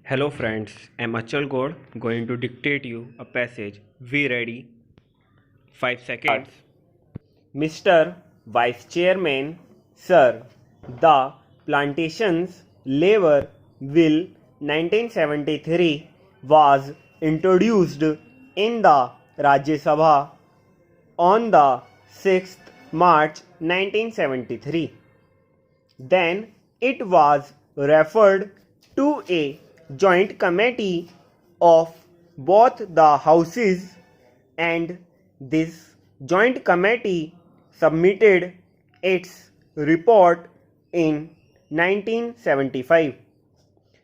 Hello friends, I'm Achal Gaur going to dictate you a passage. We ready? 5 seconds. Mr. Vice Chairman, Sir, the Plantations Labor Bill 1973 was introduced in the Rajya Sabha on the 6th March 1973. Then it was referred to a joint committee of both the houses, and this joint committee submitted its report in 1975.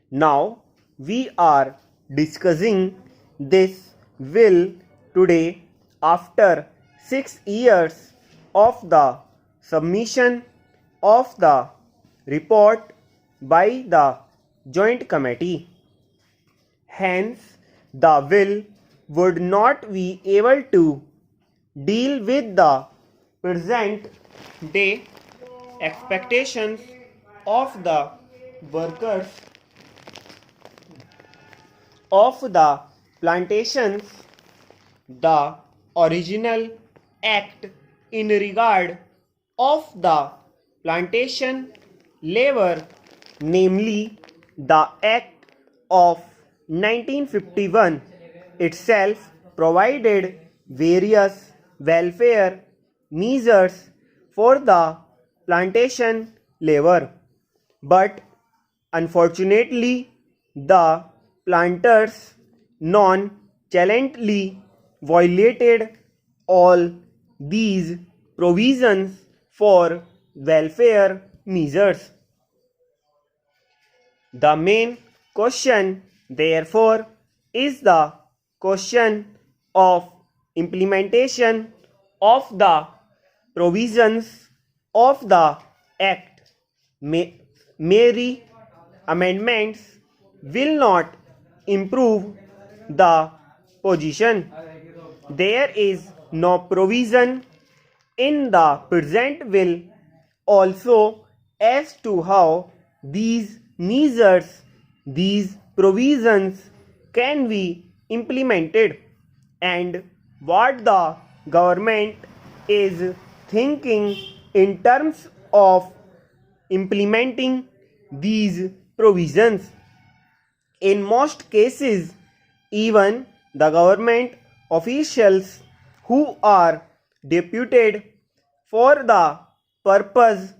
Now we are discussing this bill today after 6 years of the submission of the report by the joint committee. Hence, the bill would not be able to deal with the present day expectations of the workers of the plantations. The original act in regard of the plantation labor, namely the Act of 1951, itself provided various welfare measures for the plantation labor, but unfortunately the planters nonchalantly violated all these provisions for welfare measures. The main question, therefore, is the question of implementation of the provisions of the Act. Mere amendments will not improve the position. There is no provision in the present bill also as to how these measures, these provisions can be implemented, and what the government is thinking in terms of implementing these provisions. In most cases, even the government officials who are deputed for the purpose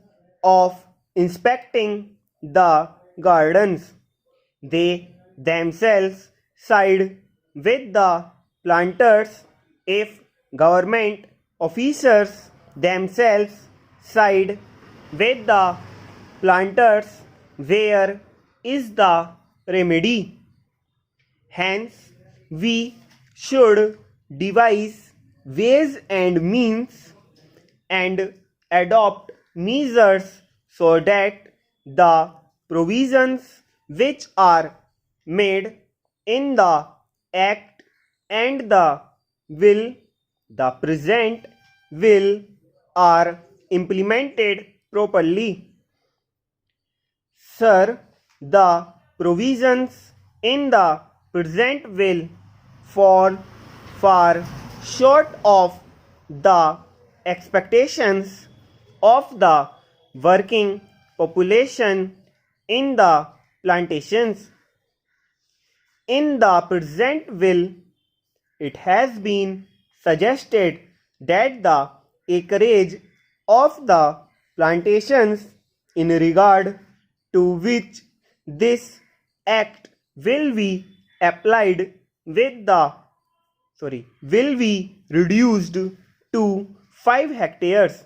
of inspecting the gardens, they themselves side with the planters. If government officers themselves side with the planters, where is the remedy? Hence, we should devise ways and means and adopt measures so that the provisions which are made in the Act and the will, the present will, are implemented properly. Sir, the provisions in the present will fall far short of the expectations of the working population in the plantations. In the present will, it has been suggested that the acreage of the plantations in regard to which this act will be applied will be reduced to 5 hectares.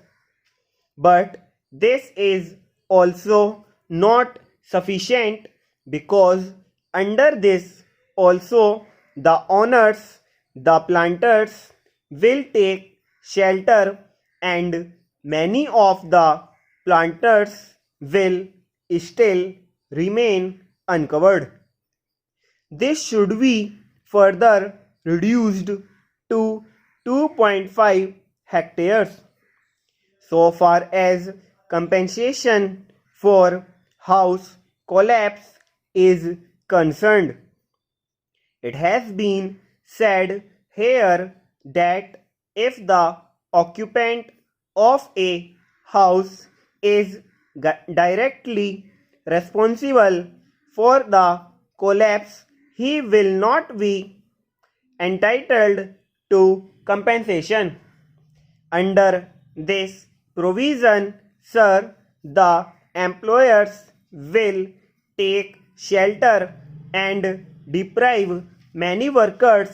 But this is also not sufficient, because under this also the owners, the planters, will take shelter, and many of the planters will still remain uncovered. This should be further reduced to 2.5 hectares. So far as compensation for house collapse is concerned. It has been said here that if the occupant of a house is directly responsible for the collapse, he will not be entitled to compensation. Under this provision, sir, the employers will take shelter and deprive many workers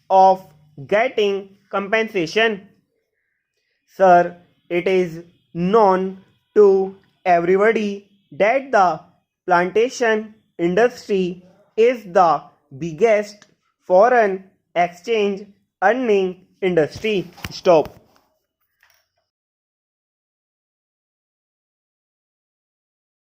of getting compensation. Sir, it is known to everybody that the plantation industry is the biggest foreign exchange earning industry. Stop.